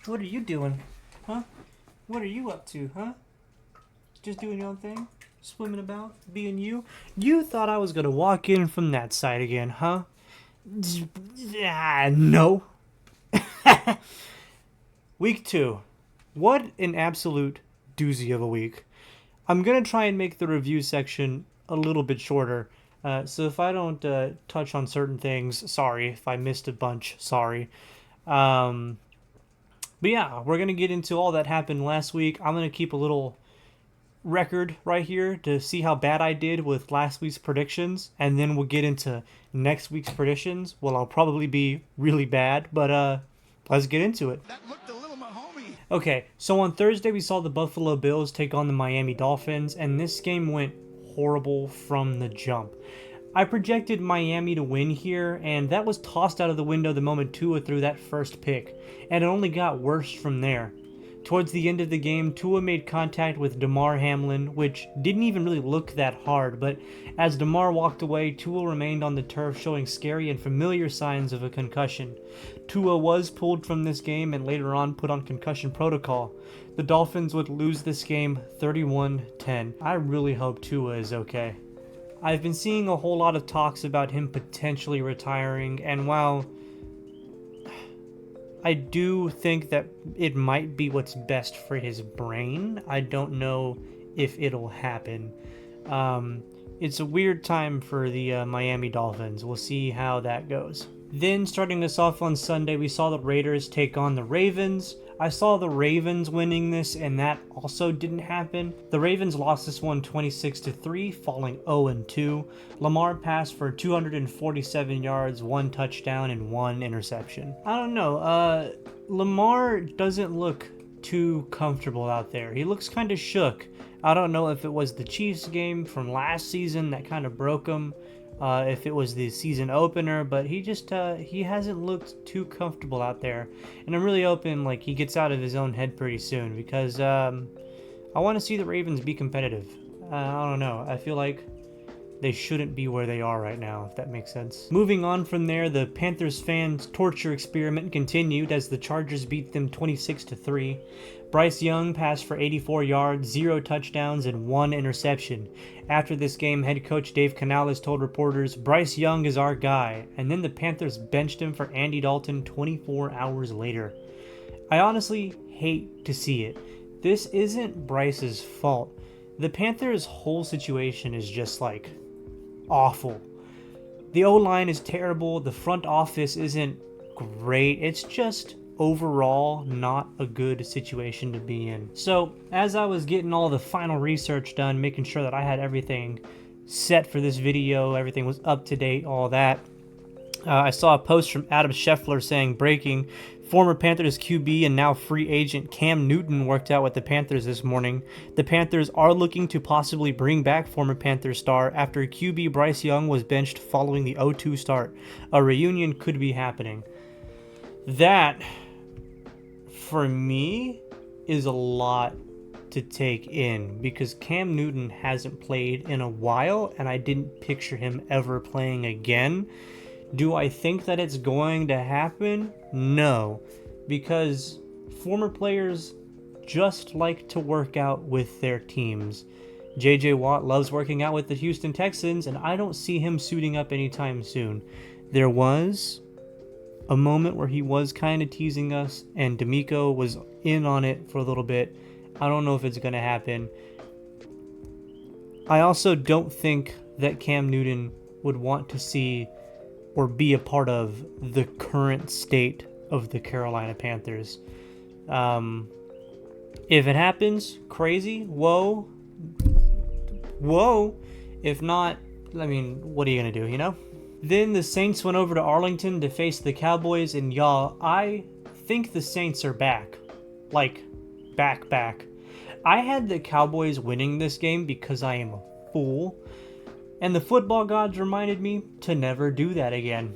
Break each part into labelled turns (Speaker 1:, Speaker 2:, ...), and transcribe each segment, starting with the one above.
Speaker 1: What are you doing? Huh? What are you up to, huh? Just doing your own thing? Swimming about? Being you? You thought I was gonna walk in from that side again, huh? No. Week 2. What an absolute doozy of a week. I'm gonna try and make the review section a little bit shorter. So if I don't touch on certain things, sorry. If I missed a bunch, sorry. Um, but yeah, we're gonna get into all that happened last week. I'm gonna keep a little record right here to see how bad I did with last week's predictions, and then we'll get into next week's predictions. Well, I'll probably be really bad, but let's get into it. That looked a little Mahomes. Okay, so on Thursday we saw the Buffalo Bills take on the Miami Dolphins, and this game went horrible from the jump. I projected Miami to win here, and that was tossed out of the window the moment Tua threw that first pick, and it only got worse from there. Towards the end of the game, Tua made contact with Damar Hamlin, which didn't even really look that hard, but as Damar walked away, Tua remained on the turf showing scary and familiar signs of a concussion. Tua was pulled from this game and later on put on concussion protocol. The Dolphins would lose this game 31-10. I really hope Tua is okay. I've been seeing a whole lot of talks about him potentially retiring, and while I do think that it might be what's best for his brain, I don't know if it'll happen. It's a weird time for the Miami Dolphins. We'll see how that goes. Then, starting us off on Sunday, we saw the Raiders take on the Ravens. I saw the Ravens winning this, and that also didn't happen. The Ravens lost this one 26-3, falling 0-2. Lamar passed for 247 yards, 1 touchdown, and 1 interception. I don't know. Lamar doesn't look too comfortable out there. He looks kind of shook. I don't know if it was the Chiefs game from last season that kind of broke him. If it was the season opener, but he hasn't looked too comfortable out there, and I'm really hoping like he gets out of his own head pretty soon because I want to see the Ravens be competitive. I don't know. I feel like they shouldn't be where they are right now, if that makes sense. Moving on from there, the Panthers fans' torture experiment continued as the Chargers beat them 26-3. Bryce Young passed for 84 yards, 0 touchdowns, and 1 interception. After this game, head coach Dave Canales told reporters, "Bryce Young is our guy," and then the Panthers benched him for Andy Dalton 24 hours later. I honestly hate to see it. This isn't Bryce's fault. The Panthers' whole situation is just like awful. The O-line is terrible. The front office isn't great. It's just overall not a good situation to be in. So as I was getting all the final research done, making sure that I had everything set for this video, everything was up to date, all that, I saw a post from Adam Scheffler saying, breaking, former Panthers QB and now free agent Cam Newton worked out with the Panthers this morning. The Panthers are looking to possibly bring back former Panthers star after QB Bryce Young was benched following the 0-2 start. A reunion could be happening. That, for me, is a lot to take in because Cam Newton hasn't played in a while and I didn't picture him ever playing again. Do I think that it's going to happen? No, because former players just like to work out with their teams. JJ Watt loves working out with the Houston Texans, and I don't see him suiting up anytime soon. There was a moment where he was kind of teasing us, and D'Amico was in on it for a little bit. I don't know if it's going to happen. I also don't think that Cam Newton would want to see or be a part of the current state of the Carolina Panthers. If it happens, crazy, whoa. If not, I mean, what are you going to do, you know? Then the Saints went over to Arlington to face the Cowboys, and y'all, I think the Saints are back. Like, back. I had the Cowboys winning this game because I am a fool, and the football gods reminded me to never do that again.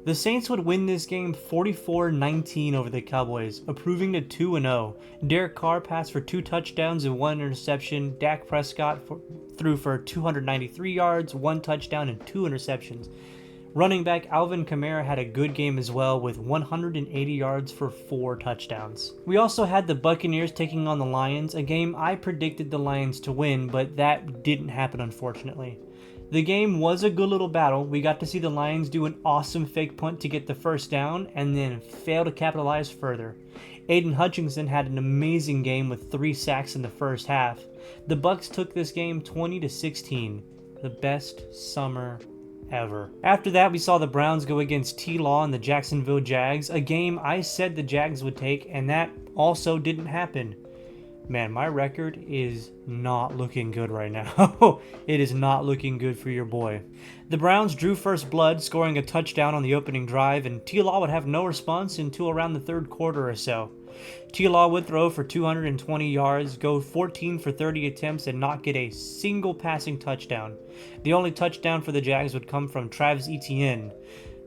Speaker 1: The Saints would win this game 44-19 over the Cowboys, improving to 2-0. Derek Carr passed for 2 touchdowns and 1 interception. Dak Prescott threw for 293 yards, 1 touchdown, and 2 interceptions. Running back Alvin Kamara had a good game as well with 180 yards for 4 touchdowns. We also had the Buccaneers taking on the Lions, a game I predicted the Lions to win, but that didn't happen unfortunately. The game was a good little battle. We got to see the Lions do an awesome fake punt to get the first down and then fail to capitalize further. Aiden Hutchinson had an amazing game with 3 sacks in the first half. The Bucs took this game 20-16, the best summer ever. After that, we saw the Browns go against T-Law and the Jacksonville Jags, a game I said the Jags would take, and that also didn't happen. Man, my record is not looking good right now. It is not looking good for your boy. The Browns drew first blood, scoring a touchdown on the opening drive, and T-Law would have no response until around the third quarter or so. T-Law would throw for 220 yards, go 14 for 30 attempts, and not get a single passing touchdown. The only touchdown for the Jags would come from Travis Etienne.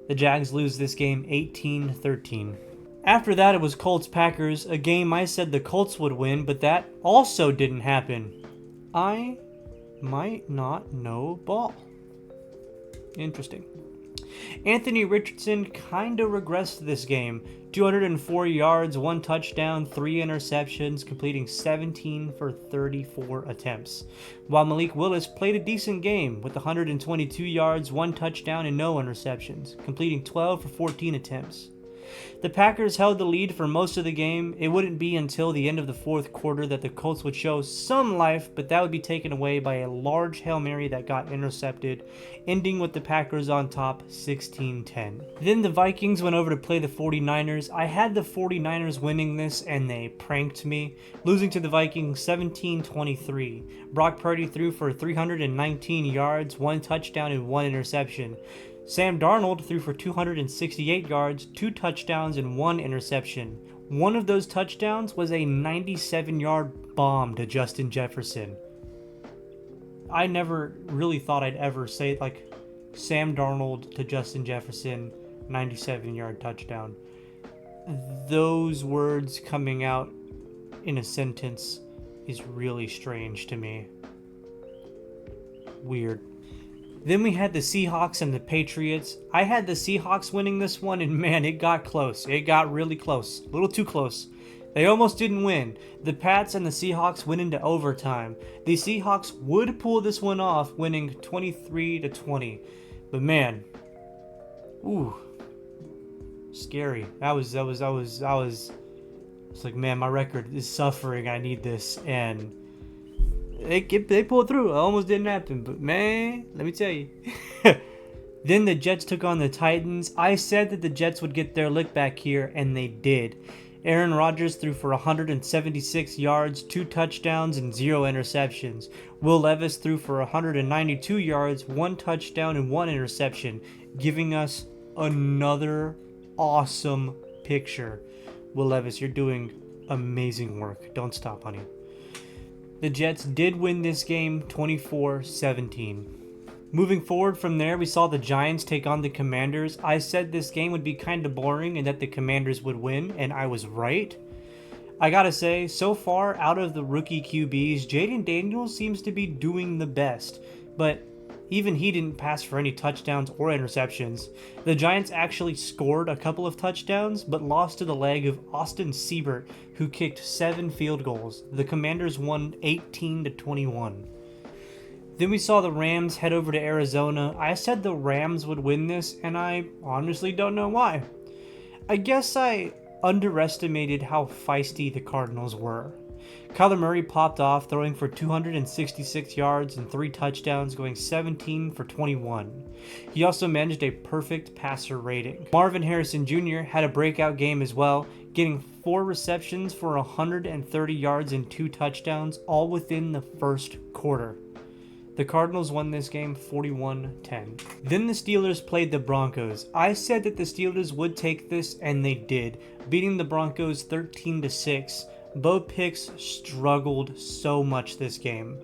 Speaker 1: The Jags lose this game 18-13. After that, it was Colts-Packers, a game I said the Colts would win, but that also didn't happen. I might not know ball. Interesting. Anthony Richardson kinda regressed this game. 204 yards, 1 touchdown, 3 interceptions, completing 17 for 34 attempts. While Malik Willis played a decent game with 122 yards, 1 touchdown, and no interceptions, completing 12 for 14 attempts. The Packers held the lead for most of the game. It wouldn't be until the end of the fourth quarter that the Colts would show some life, but that would be taken away by a large Hail Mary that got intercepted, ending with the Packers on top 16-10. Then the Vikings went over to play the 49ers. I had the 49ers winning this, and they pranked me, losing to the Vikings 17-23. Brock Purdy threw for 319 yards, 1 touchdown, and 1 interception. Sam Darnold threw for 268 yards, 2 touchdowns, and 1 interception. One of those touchdowns was a 97-yard bomb to Justin Jefferson. I never really thought I'd ever say Sam Darnold to Justin Jefferson, 97-yard touchdown. Those words coming out in a sentence is really strange to me. Weird. Then we had the Seahawks and the Patriots. I had the Seahawks winning this one, and man, it got close. It got really close. A little too close. They almost didn't win. The Pats and the Seahawks went into overtime. The Seahawks would pull this one off, winning 23-20. But man, ooh, scary. It's like, man, my record is suffering. I need this, and they pulled through. It almost didn't happen, but man, let me tell you. Then the Jets took on the Titans. I said that the Jets would get their lick back here, and they did. Aaron Rodgers threw for 176 yards, 2 touchdowns, and 0 interceptions. Will Levis threw for 192 yards, 1 touchdown, and 1 interception, giving us another awesome picture. Will Levis, you're doing amazing work. Don't stop, honey. The Jets did win this game 24-17. Moving forward from there, we saw the Giants take on the Commanders. I said this game would be kind of boring and that the Commanders would win, and I was right. I gotta say, so far out of the rookie QBs, Jayden Daniels seems to be doing the best, but even he didn't pass for any touchdowns or interceptions. The Giants actually scored a couple of touchdowns, but lost to the leg of Austin Seibert, who kicked 7 field goals. The Commanders won 18-21. Then we saw the Rams head over to Arizona. I said the Rams would win this, and I honestly don't know why. I guess I underestimated how feisty the Cardinals were. Kyler Murray popped off, throwing for 266 yards and 3 touchdowns, going 17 for 21. He also managed a perfect passer rating. Marvin Harrison Jr. had a breakout game as well, getting 4 receptions for 130 yards and 2 touchdowns, all within the first quarter. The Cardinals won this game 41-10. Then the Steelers played the Broncos. I said that the Steelers would take this, and they did, beating the Broncos 13-6. Bo Picks struggled so much this game,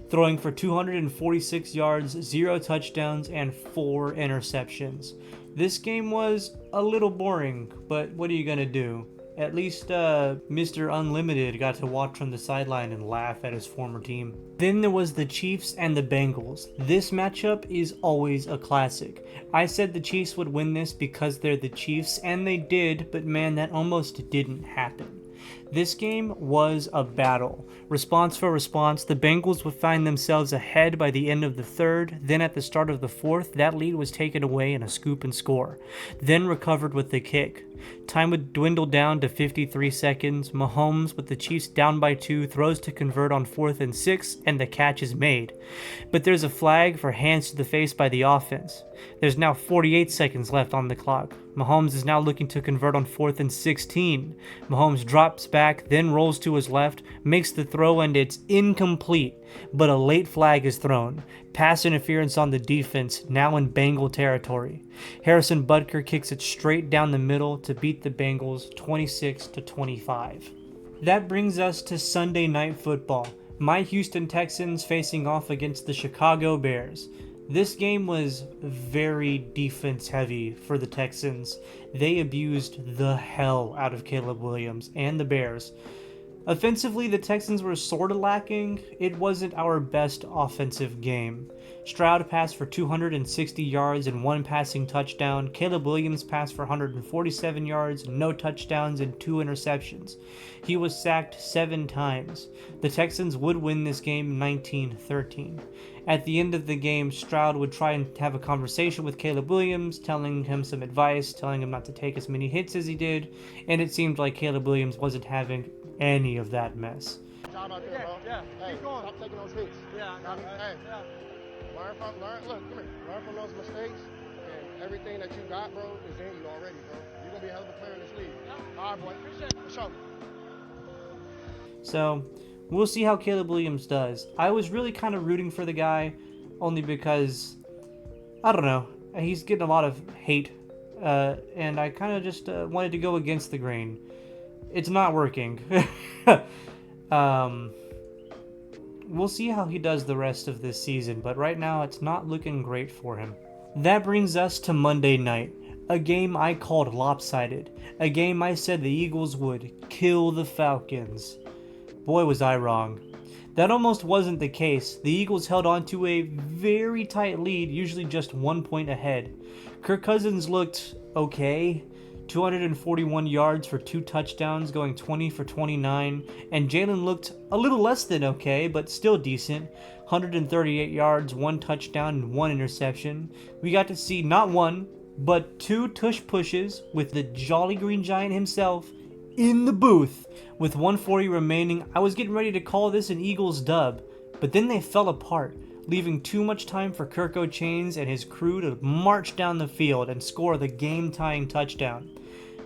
Speaker 1: throwing for 246 yards, 0 touchdowns, and 4 interceptions. This game was a little boring, but what are you going to do? At least Mr. Unlimited got to watch from the sideline and laugh at his former team. Then there was the Chiefs and the Bengals. This matchup is always a classic. I said the Chiefs would win this because they're the Chiefs, and they did, but man, that almost didn't happen. This game was a battle. Response for response, the Bengals would find themselves ahead by the end of the third, then at the start of the fourth, that lead was taken away in a scoop and score, then recovered with the kick. Time would dwindle down to 53 seconds. Mahomes, with the Chiefs down by 2, throws to convert on 4th and 6, and the catch is made. But there's a flag for hands to the face by the offense. There's now 48 seconds left on the clock. Mahomes is now looking to convert on 4th and 16. Mahomes drops back, then rolls to his left, makes the throw, and it's incomplete, but a late flag is thrown. Pass interference on the defense, now in Bengal territory. Harrison Butker kicks it straight down the middle to beat the Bengals 26-25. That brings us to Sunday Night Football. My Houston Texans facing off against the Chicago Bears. This game was very defense heavy for the Texans. They abused the hell out of Caleb Williams and the Bears. Offensively, the Texans were sort of lacking. It wasn't our best offensive game. Stroud passed for 260 yards and 1 passing touchdown. Caleb Williams passed for 147 yards, no touchdowns, and 2 interceptions. He was sacked 7 times. The Texans would win this game 19-13. At the end of the game, Stroud would try and have a conversation with Caleb Williams, telling him some advice, telling him not to take as many hits as he did, and it seemed like Caleb Williams wasn't having any of that mess.
Speaker 2: Job out there, bro.
Speaker 3: Yeah.
Speaker 2: Hey,
Speaker 3: Keep going.
Speaker 2: stop taking those hits.
Speaker 3: Yeah, I know.
Speaker 2: Hey,
Speaker 3: Yeah.
Speaker 2: look, come here. Learn from those mistakes, and everything that you got, bro, is in you already, bro. You're gonna be a hell of a player in this league.
Speaker 3: Yeah.
Speaker 2: All right, boy.
Speaker 3: Appreciate it.
Speaker 2: For sure.
Speaker 1: So, we'll see how Caleb Williams does. I was really kind of rooting for the guy, only because, I don't know, he's getting a lot of hate, and I kind of just wanted to go against the grain. It's not working. We'll see how he does the rest of this season, but right now it's not looking great for him. That brings us to Monday night, a game I called lopsided, a game I said the Eagles would kill the Falcons. Boy, was I wrong. That almost wasn't the case. The Eagles held on to a very tight lead, usually just 1 point ahead. Kirk Cousins looked okay. 241 yards for 2 touchdowns, going 20 for 29, and Jalen looked a little less than okay, but still decent. 138 yards, 1 touchdown, and 1 interception. We got to see not 1, but 2 tush pushes with the Jolly Green Giant himself in the booth. With 140 remaining, I was getting ready to call this an Eagles dub, but then they fell apart, leaving too much time for Kirk O'Chains and his crew to march down the field and score the game-tying touchdown.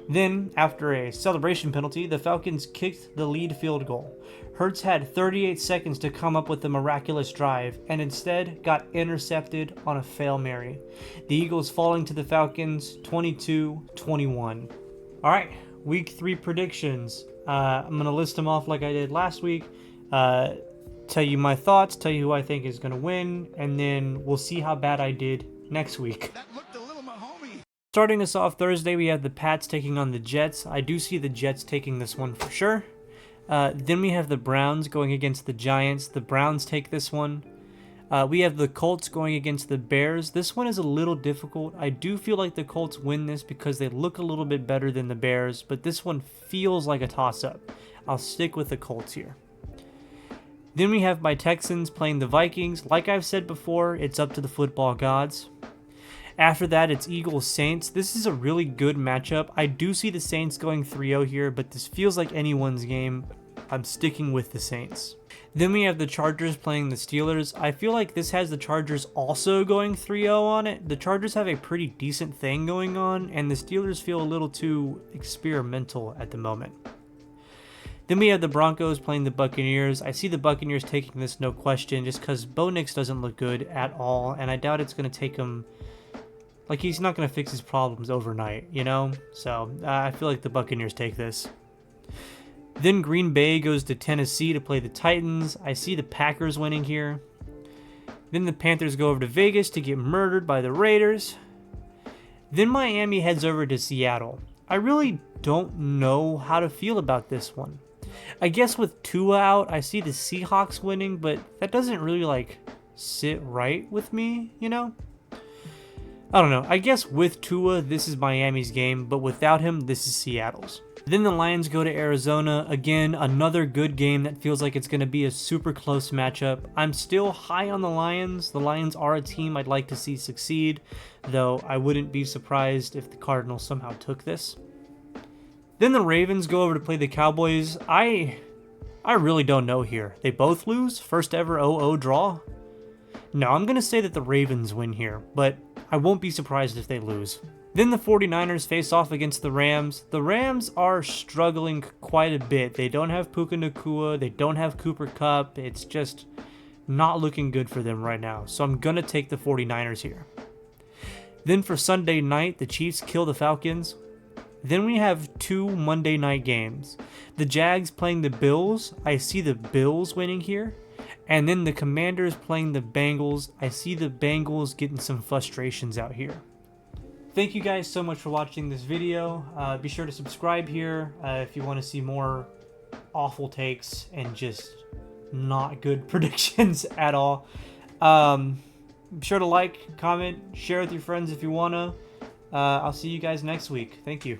Speaker 1: Then, after a celebration penalty, the Falcons kicked the lead field goal. Hurts had 38 seconds to come up with the miraculous drive, and instead got intercepted on a Hail Mary. The Eagles falling to the Falcons 22-21. Alright, week 3 predictions. I'm going to list them off like I did last week. Tell you my thoughts, tell you who I think is going to win, and then we'll see how bad I did next week.
Speaker 4: That looked a little Mahomes.
Speaker 1: Starting us off Thursday, we have the Pats taking on the Jets. I do see the Jets taking this one for sure. Then we have the Browns going against the Giants. The Browns take this one. We have the Colts going against the Bears. This one is a little difficult. I do feel like the Colts win this because they look a little bit better than the Bears, but this one feels like a toss-up. I'll stick with the Colts here. Then we have my Texans playing the Vikings. Like I've said before, it's up to the football gods. After that, it's Eagles-Saints. This is a really good matchup. I do see the Saints going 3-0 here, but this feels like anyone's game. I'm sticking with the Saints. Then we have the Chargers playing the Steelers. I feel like this has the Chargers also going 3-0 on it. The Chargers have a pretty decent thing going on, and the Steelers feel a little too experimental at the moment. Then we have the Broncos playing the Buccaneers. I see the Buccaneers taking this, no question, just because Bo Nix doesn't look good at all, and I doubt it's going to take him... Like, he's not going to fix his problems overnight, you know? So, I feel like the Buccaneers take this. Then Green Bay goes to Tennessee to play the Titans. I see the Packers winning here. Then the Panthers go over to Vegas to get murdered by the Raiders. Then Miami heads over to Seattle. I really don't know how to feel about this one. I guess with Tua out, I see the Seahawks winning, but that doesn't really like sit right with me, you know? I don't know. I guess with Tua, this is Miami's game, but without him, this is Seattle's. Then the Lions go to Arizona. Again, another good game that feels like it's going to be a super close matchup. I'm still high on the Lions. The Lions are a team I'd like to see succeed, though I wouldn't be surprised if the Cardinals somehow took this. Then the Ravens go over to play the Cowboys. I really don't know here. They both lose? First ever 0-0 draw? No, I'm going to say that the Ravens win here, but I won't be surprised if they lose. Then the 49ers face off against the Rams. The Rams are struggling quite a bit. They don't have Puka Nacua. They don't have Cooper Kupp. It's just not looking good for them right now. So I'm going to take the 49ers here. Then for Sunday night, the Chiefs kill the Falcons. Then we have 2 Monday night games. The Jags playing the Bills. I see the Bills winning here. And then the Commanders playing the Bengals. I see the Bengals getting some frustrations out here. Thank you guys so much for watching this video. Be sure to subscribe here if you want to see more awful takes and just not good predictions at all. Be sure to like, comment, share with your friends if you want to. I'll see you guys next week. Thank you.